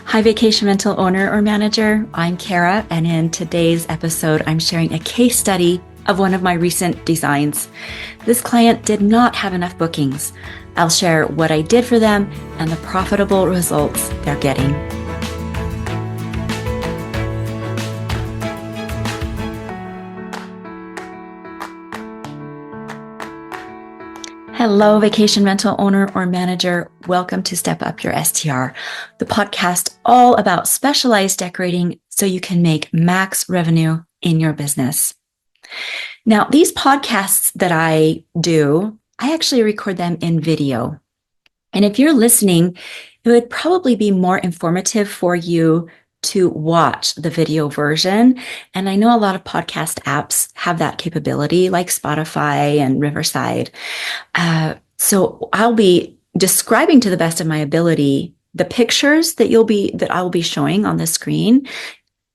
Hi, vacation rental owner or manager. I'm Kara, and in today's episode, I'm sharing a case study of one of my recent designs. This client did not have enough bookings. I'll share what I did for them and the profitable results they're getting. Hello, vacation rental owner or manager. Welcome to Step Up Your STR, the podcast all about specialized decorating so you can make max revenue in your business. Now, these podcasts that I do, I actually record them in video. And if you're listening, it would probably be more informative for you to watch the video version. And I know a lot of podcast apps have that capability, like Spotify and Riverside. So I'll be describing to the best of my ability the pictures that I'll be showing on the screen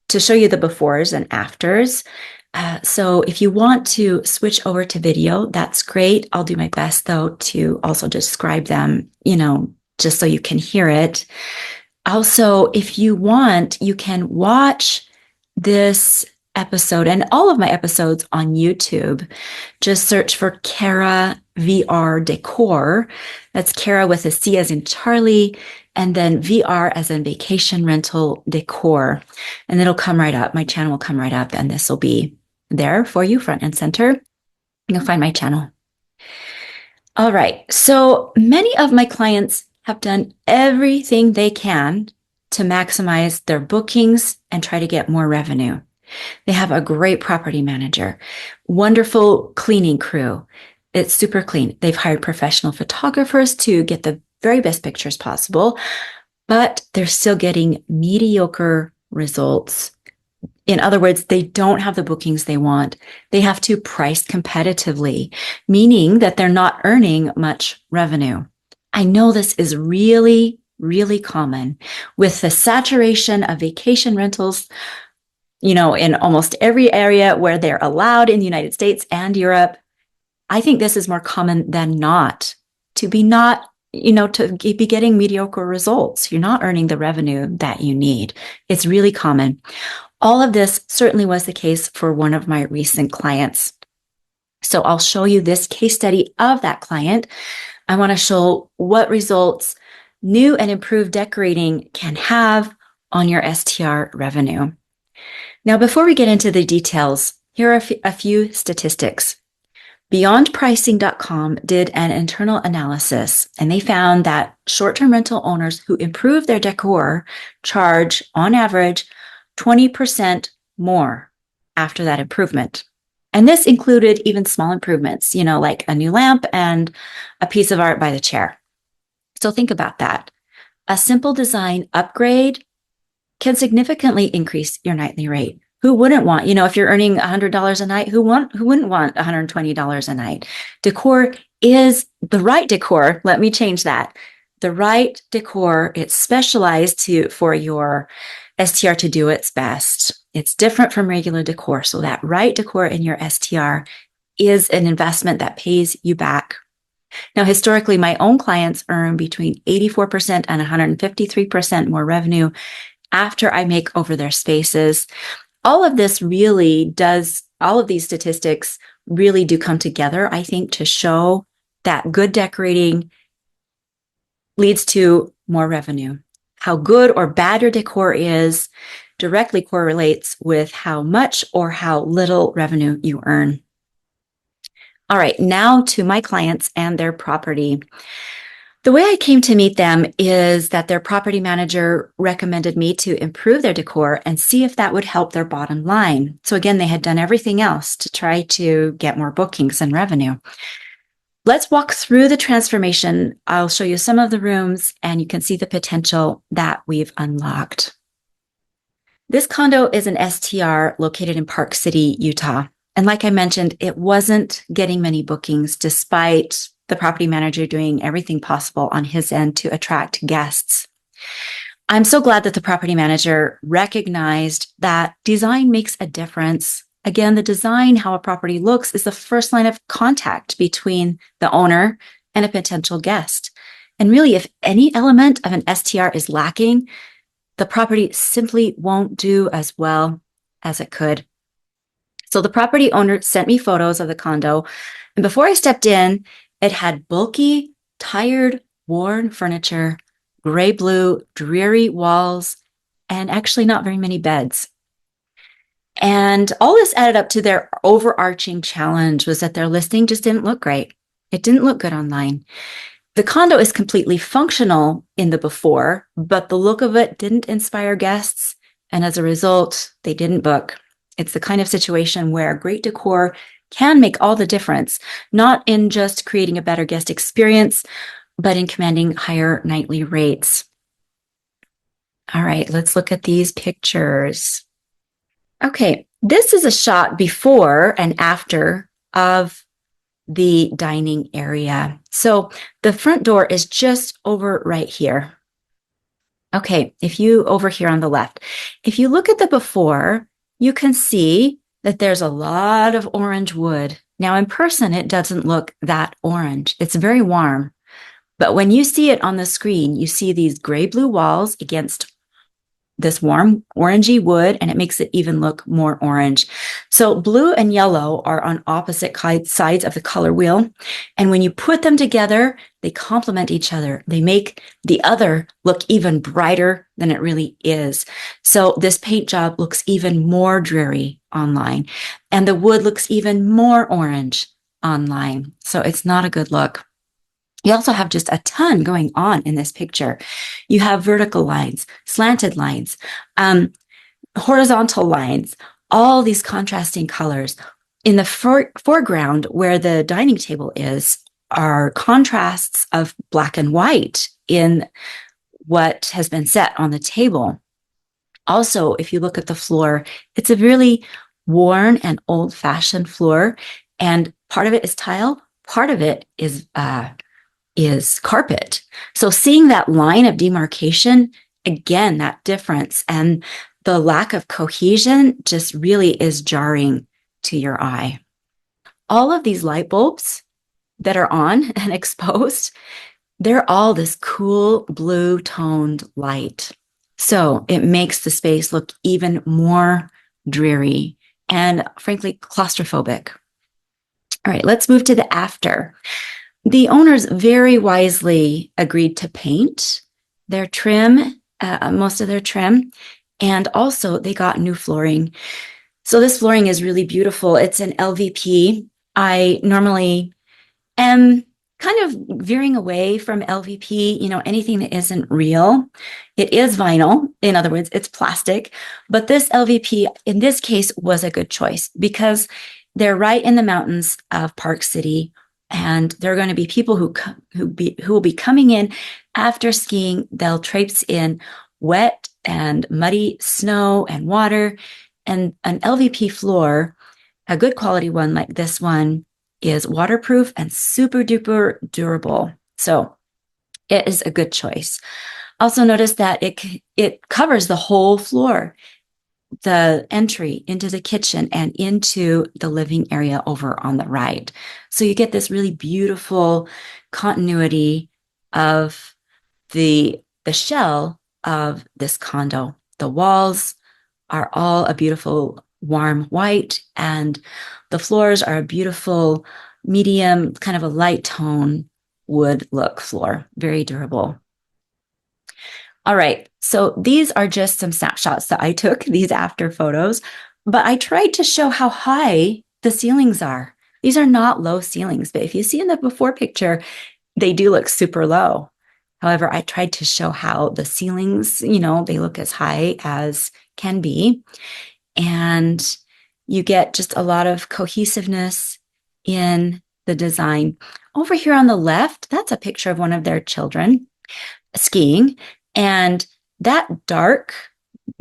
to show you the befores and afters. So if you want to switch over to video, that's great. I'll do my best though to also describe them, just so you can hear it. Also, if you want, you can watch this episode and all of my episodes on YouTube. Just search for Kara VR Decor. That's Kara with a C as in Charlie, and then VR as in vacation rental decor. And it'll come right up. My channel will come right up, and this will be there for you, front and center. You'll find my channel. All right. So many of my clients have done everything they can to maximize their bookings and try to get more revenue. They have a great property manager, wonderful cleaning crew. It's super clean. They've hired professional photographers to get the very best pictures possible, but they're still getting mediocre results. In other words, they don't have the bookings they want. They have to price competitively, meaning that they're not earning much revenue. I know this is really, really common with the saturation of vacation rentals, in almost every area where they're allowed in the United States and Europe. I think this is more common than not to be getting mediocre results. You're not earning the revenue that you need. It's really common. All of this certainly was the case for one of my recent clients. So I'll show you this case study of that client. I want to show what results new and improved decorating can have on your STR revenue. Now, before we get into the details, here are a few statistics. BeyondPricing.com did an internal analysis, and they found that short-term rental owners who improve their decor charge, on average, 20% more after that improvement. And this included even small improvements, like a new lamp and a piece of art by the chair. So think about that. A simple design upgrade can significantly increase your nightly rate. Who wouldn't want, if you're earning $100 a night, who wouldn't want $120 a night? Decor is the right decor. Let me change that. The right decor, it's specialized for your STR to do its best. It's different from regular decor. So that right decor in your STR is an investment that pays you back. Now, historically, my own clients earn between 84% and 153% more revenue after I make over their spaces. All of these statistics really do come together, I think, to show that good decorating leads to more revenue. How good or bad your decor is directly correlates with how much or how little revenue you earn. All right, now to my clients and their property. The way I came to meet them is that their property manager recommended me to improve their decor and see if that would help their bottom line. So again, they had done everything else to try to get more bookings and revenue. Let's walk through the transformation. I'll show you some of the rooms and you can see the potential that we've unlocked. This condo is an STR located in Park City, Utah. And like I mentioned, it wasn't getting many bookings despite the property manager doing everything possible on his end to attract guests. I'm so glad that the property manager recognized that design makes a difference. Again, the design, how a property looks, is the first line of contact between the owner and a potential guest. And really, if any element of an STR is lacking, the property simply won't do as well as it could. So the property owner sent me photos of the condo, and before I stepped in, it had bulky, tired, worn furniture, gray blue, dreary walls, and actually not very many beds. And all this added up to their overarching challenge was that their listing just didn't look great. It didn't look good online. The condo is completely functional in the before, but the look of it didn't inspire guests. And as a result, they didn't book. It's the kind of situation where great decor can make all the difference, not in just creating a better guest experience, but in commanding higher nightly rates. All right, let's look at these pictures. Okay, this is a shot before and after of the dining area. So the front door is just over right here. Okay, if you over here on the left, if you look at the before, you can see that there's a lot of orange wood. Now in person, it doesn't look that orange. It's very warm. But when you see it on the screen, you see these gray blue walls against this warm orangey wood, and it makes it even look more orange. So blue and yellow are on opposite sides of the color wheel. And when you put them together, they complement each other. They make the other look even brighter than it really is. So this paint job looks even more dreary online, and the wood looks even more orange online. So it's not a good look. You also have just a ton going on in this picture. You have vertical lines, slanted lines, horizontal lines, all these contrasting colors. In the foreground, where the dining table is, are contrasts of black and white in what has been set on the table. Also, if you look at the floor, it's a really worn and old-fashioned floor, and part of it is tile, part of it is carpet. So seeing that line of demarcation, again, that difference and the lack of cohesion just really is jarring to your eye. All of these light bulbs that are on and exposed, they're all this cool blue toned light. So it makes the space look even more dreary and frankly claustrophobic. All right, let's move to the after. The owners very wisely agreed to paint their trim, most of their trim, and also they got new flooring. So this flooring is really beautiful. It's an LVP. I normally am kind of veering away from LVP, anything that isn't real. It is vinyl. In other words, it's plastic. But this LVP, in this case, was a good choice because they're right in the mountains of Park City. And there are going to be people who will be coming in after skiing. They'll traipse in wet and muddy snow and water. And an LVP floor, a good quality one like this one, is waterproof and super duper durable. So it is a good choice. Also notice that it covers the whole floor, the entry into the kitchen and into the living area over on the right. So you get this really beautiful continuity of the shell of this condo. The walls are all a beautiful warm white, and the floors are a beautiful medium, kind of a light tone wood look floor, very durable. All right, so these are just some snapshots that I took, these after photos, but I tried to show how high the ceilings are. These are not low ceilings, but if you see in the before picture, they do look super low. However, I tried to show how the ceilings, they look as high as can be. And you get just a lot of cohesiveness in the design. Over here on the left, that's a picture of one of their children skiing. And that dark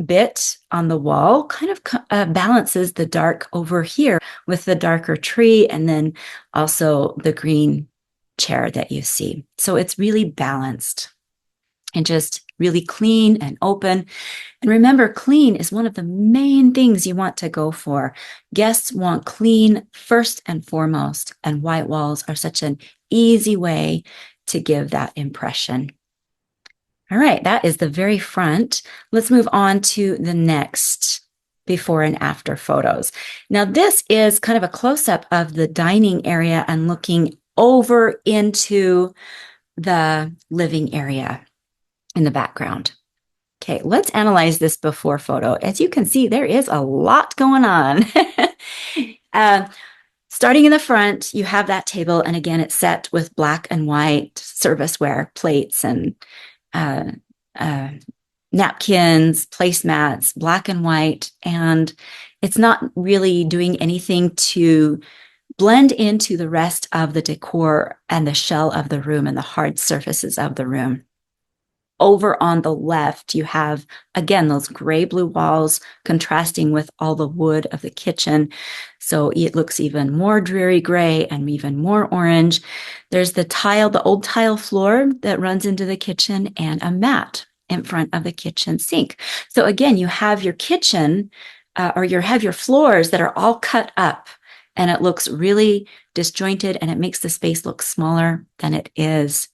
bit on the wall kind of balances the dark over here with the darker tree and then also the green chair that you see. So it's really balanced and just really clean and open. And remember, clean is one of the main things you want to go for. Guests want clean first and foremost, and white walls are such an easy way to give that impression. All right, that is the very front. Let's move on to the next before and after photos. Now, this is kind of a close-up of the dining area and looking over into the living area in the background. Okay, let's analyze this before photo. As you can see, there is a lot going on. Starting in the front, you have that table, and again, it's set with black and white serviceware, plates and napkins, placemats, black and white, and it's not really doing anything to blend into the rest of the decor and the shell of the room and the hard surfaces of the room. Over on the left, you have, again, those gray blue walls contrasting with all the wood of the kitchen. So it looks even more dreary gray and even more orange. There's the tile, the old tile floor that runs into the kitchen, and a mat in front of the kitchen sink. So again, you have your kitchen or you have your floors that are all cut up, and it looks really disjointed, and it makes the space look smaller than it is.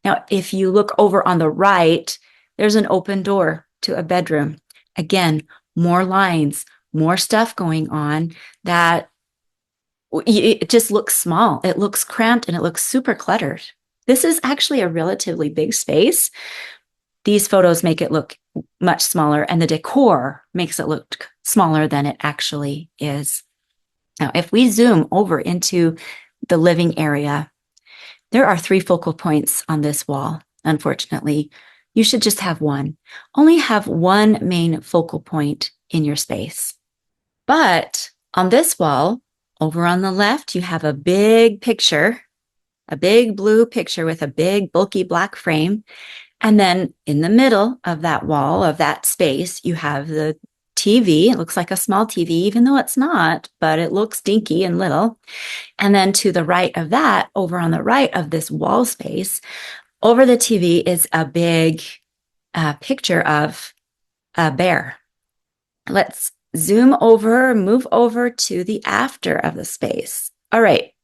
Now, if you look over on the right, there's an open door to a bedroom. Again, more lines, more stuff going on that it just looks small. It looks cramped and it looks super cluttered. This is actually a relatively big space. These photos make it look much smaller, and the decor makes it look smaller than it actually is. Now, if we zoom over into the living area, there are 3 focal points on this wall. Unfortunately, you should just have one. Only have one main focal point in your space. But on this wall, over on the left, you have a big picture, a big blue picture with a big bulky black frame. And then in the middle of that wall, of that space, you have the TV. It looks like a small TV, even though it's not, but it looks dinky and little. And then to the right of that, over on the right of this wall space, over the TV is a big picture of a bear. Let's zoom over, move over to the after of the space. All right.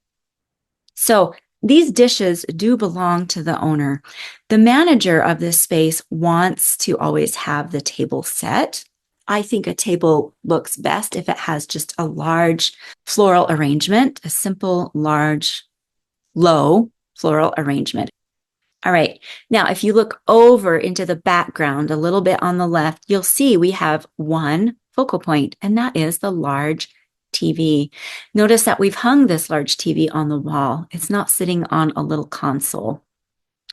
So these dishes do belong to the owner. The manager of this space wants to always have the table set. I think a table looks best if it has just a large floral arrangement, a simple, large, low floral arrangement. All right. Now, if you look over into the background a little bit on the left, you'll see we have one focal point, and that is the large TV. Notice that we've hung this large TV on the wall. It's not sitting on a little console,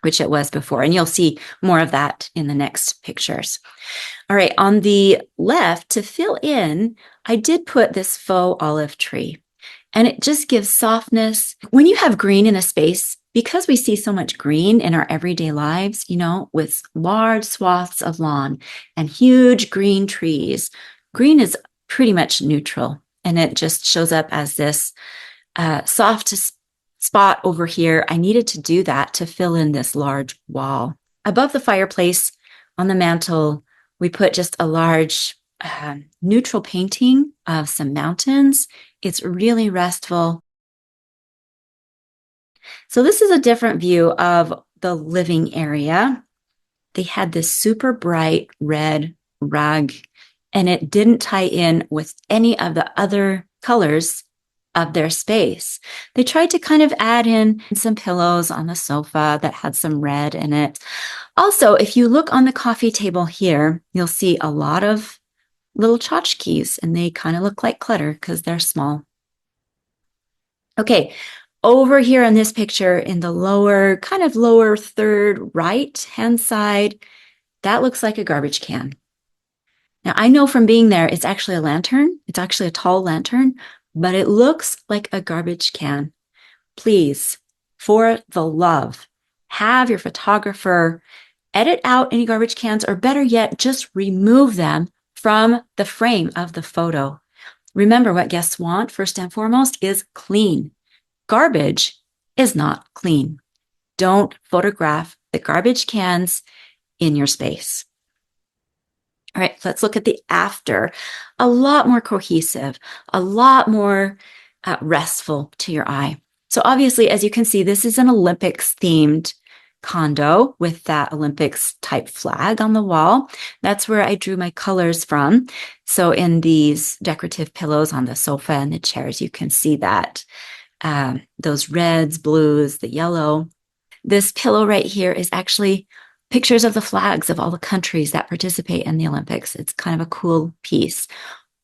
which it was before, and you'll see more of that in the next pictures. All right, on the left, to fill in, I did put this faux olive tree, and it just gives softness. When you have green in a space, because we see so much green in our everyday lives, you know, with large swaths of lawn and huge green trees, green is pretty much neutral, and it just shows up as this soft spot over here. I needed to do that to fill in this large wall. Above the fireplace on the mantle, we put just a large neutral painting of some mountains. It's really restful. So this is a different view of the living area. They had this super bright red rug, and it didn't tie in with any of the other colors of their space. They tried to kind of add in some pillows on the sofa that had some red in it. Also, if you look on the coffee table here, you'll see a lot of little tchotchkes, and they kind of look like clutter because they're small. Okay, over here on this picture in the lower, kind of lower third right hand side, that looks like a garbage can. Now, I know from being there, it's actually a lantern. It's actually a tall lantern, but it looks like a garbage can. Please, for the love, have your photographer edit out any garbage cans, or better yet, just remove them from the frame of the photo. Remember, what guests want, first and foremost, is clean. Garbage is not clean. Don't photograph the garbage cans in your space. All right, let's look at the after. A lot more cohesive, a lot more restful to your eye. So obviously, as you can see, this is an Olympics-themed condo with that Olympics type flag on the wall. That's where I drew my colors from. So in these decorative pillows on the sofa and the chairs, you can see that those reds, blues, the yellow. This pillow right here is actually pictures of the flags of all the countries that participate in the Olympics. It's kind of a cool piece.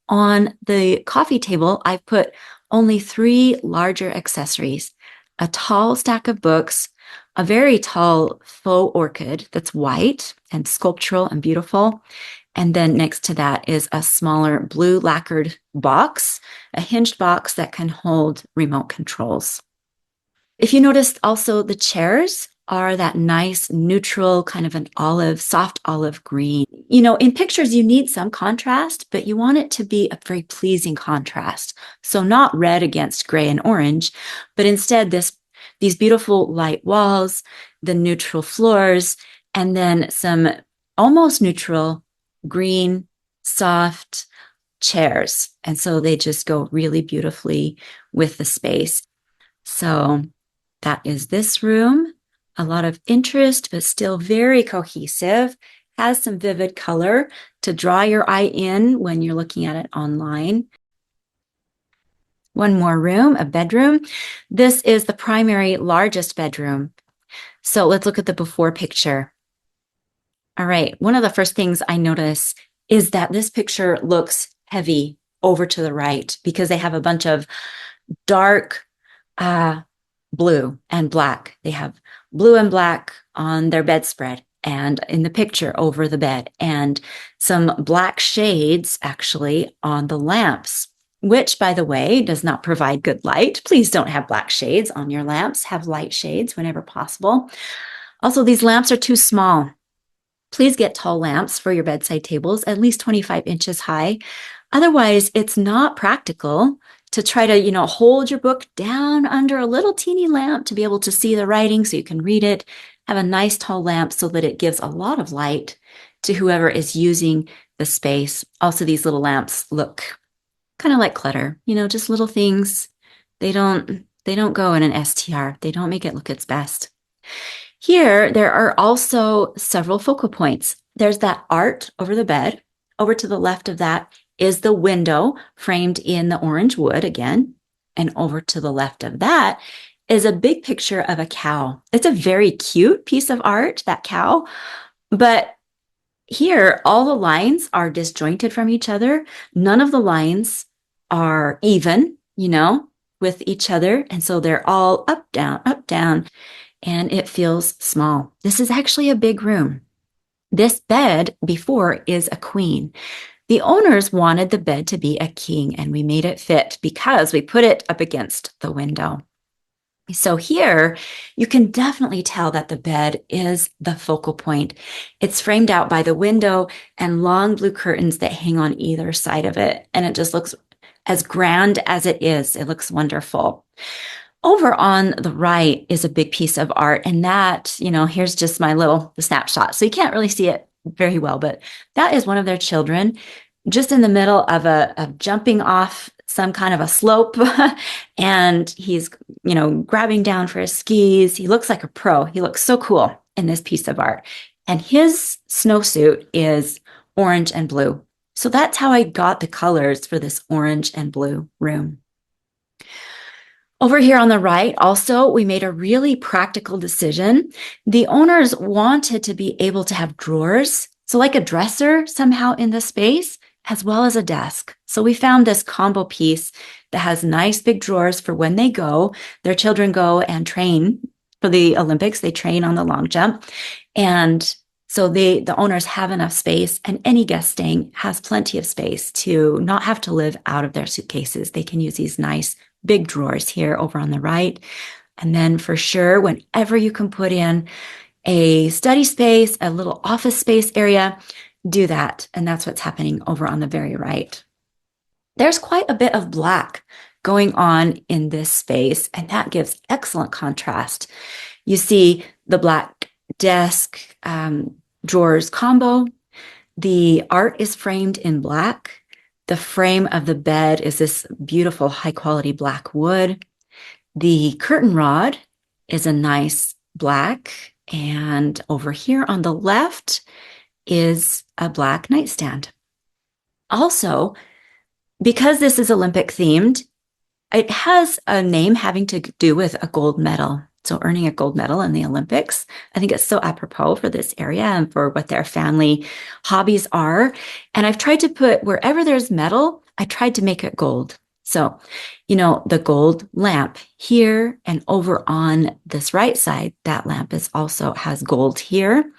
On the coffee table, I've put only 3 larger accessories: a tall stack of books, a very tall faux orchid that's white and sculptural and beautiful. And then next to that is a smaller blue lacquered box, a hinged box that can hold remote controls. If you noticed also, the chairs are that nice neutral kind of an olive, soft olive green. You know, in pictures, you need some contrast, but you want it to be a very pleasing contrast. So not red against gray and orange, but instead these beautiful light walls, the neutral floors, and then some almost neutral green, soft chairs. And so they just go really beautifully with the space. So that is this room. A lot of interest, but still very cohesive. Has some vivid color to draw your eye in when you're looking at it online. One more room, a bedroom. This is the primary largest bedroom. So let's look at the before picture. All right, one of the first things I notice is that this picture looks heavy over to the right because they have a bunch of dark blue and black. They have blue and black on their bedspread and in the picture over the bed, and some black shades actually on the lamps, which, by the way, does not provide good light. Please don't have black shades on your lamps. Have light shades whenever possible. Also, these lamps are too small. Please get tall lamps for your bedside tables, at least 25 inches high. Otherwise, it's not practical to try to, hold your book down under a little teeny lamp to be able to see the writing so you can read it. Have a nice tall lamp so that it gives a lot of light to whoever is using the space. Also, these little lamps look kind of like clutter, just little things. They don't go in an STR. They don't make it look its best. Here, there are also several focal points. There's that art over the bed. Over to the left of that is the window framed in the orange wood again. And over to the left of that is a big picture of a cow. It's a very cute piece of art, that cow. But here, all the lines are disjointed from each other. None of the lines are even, with each other. And so they're all up, down, and it feels small. This is actually a big room. This bed before is a queen. The owners wanted the bed to be a king, and we made it fit because we put it up against the window. So here, you can definitely tell that the bed is the focal point. It's framed out by the window and long blue curtains that hang on either side of it. And it just looks as grand as it is. It looks wonderful. Over on the right is a big piece of art, and that, here's just my little snapshot. So you can't really see it very well, but that is one of their children just in the middle of jumping off some kind of a slope and he's, grabbing down for his skis. He looks like a pro. He looks so cool in this piece of art. And his snowsuit is orange and blue. So that's how I got the colors for this orange and blue room. Over here on the right, also, we made a really practical decision. The owners wanted to be able to have drawers, so like a dresser somehow in the space, as well as a desk. So we found this combo piece that has nice big drawers for when they go. Their children go and train for the Olympics. They train on the long jump. And so the owners have enough space, and any guest staying has plenty of space to not have to live out of their suitcases. They can use these nice big drawers here over on the right. And then for sure, whenever you can put in a study space, a little office space area, do that. And that's what's happening over on the very right. There's quite a bit of black going on in this space, and that gives excellent contrast. You see the black desk drawers combo. The art is framed in black. The frame of the bed is this beautiful high quality black wood. The curtain rod is a nice black, And over here on the left is a black nightstand. Also, because this is Olympic themed, it has a name having to do with a gold medal. So earning a gold medal in the Olympics. I think it's so apropos for this area and for what their family hobbies are. And I've tried to put wherever there's metal, I tried to make it gold. So, the gold lamp here and over on this right side, that lamp is also has gold here.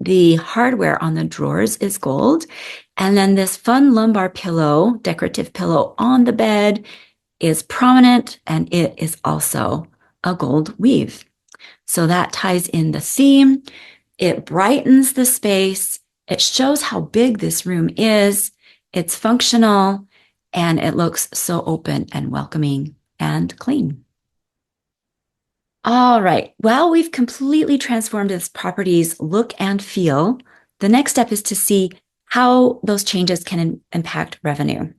The hardware on the drawers is gold. And then this fun lumbar pillow, decorative pillow on the bed is prominent, and it is also a gold weave. So that ties in the theme. It brightens the space. It shows how big this room is. It's functional, and it looks so open and welcoming and clean. All right. Well, we've completely transformed this property's look and feel. The next step is to see how those changes can impact revenue.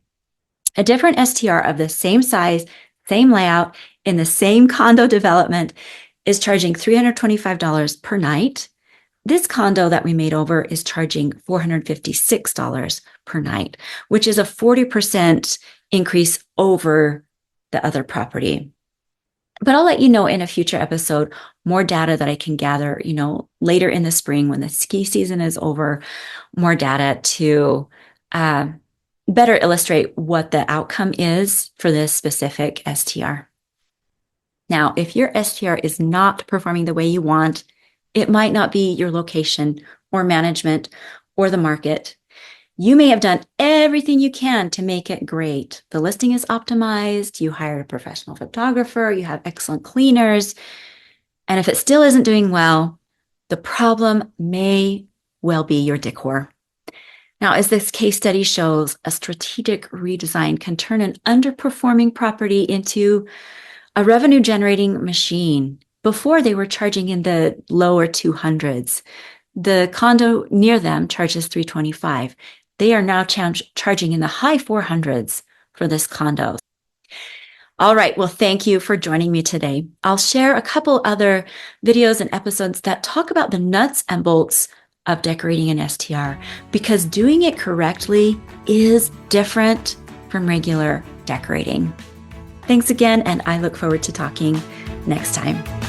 A different STR of the same size, same layout, in the same condo development is charging $325 per night. This condo that we made over is charging $456 per night, which is a 40% increase over the other property. But I'll let you know in a future episode more data that I can gather, later in the spring when the ski season is over, more data to better illustrate what the outcome is for this specific STR. Now, if your STR is not performing the way you want, it might not be your location or management or the market. You may have done everything you can to make it great. The listing is optimized, you hired a professional photographer, you have excellent cleaners, and if it still isn't doing well, the problem may well be your decor. Now, as this case study shows, a strategic redesign can turn an underperforming property into a revenue-generating machine. Before, they were charging in the lower 200s. The condo near them charges $325. They are now charging in the high 400s for this condo. All right, well, thank you for joining me today. I'll share a couple other videos and episodes that talk about the nuts and bolts of decorating an STR, because doing it correctly is different from regular decorating. Thanks again, and I look forward to talking next time.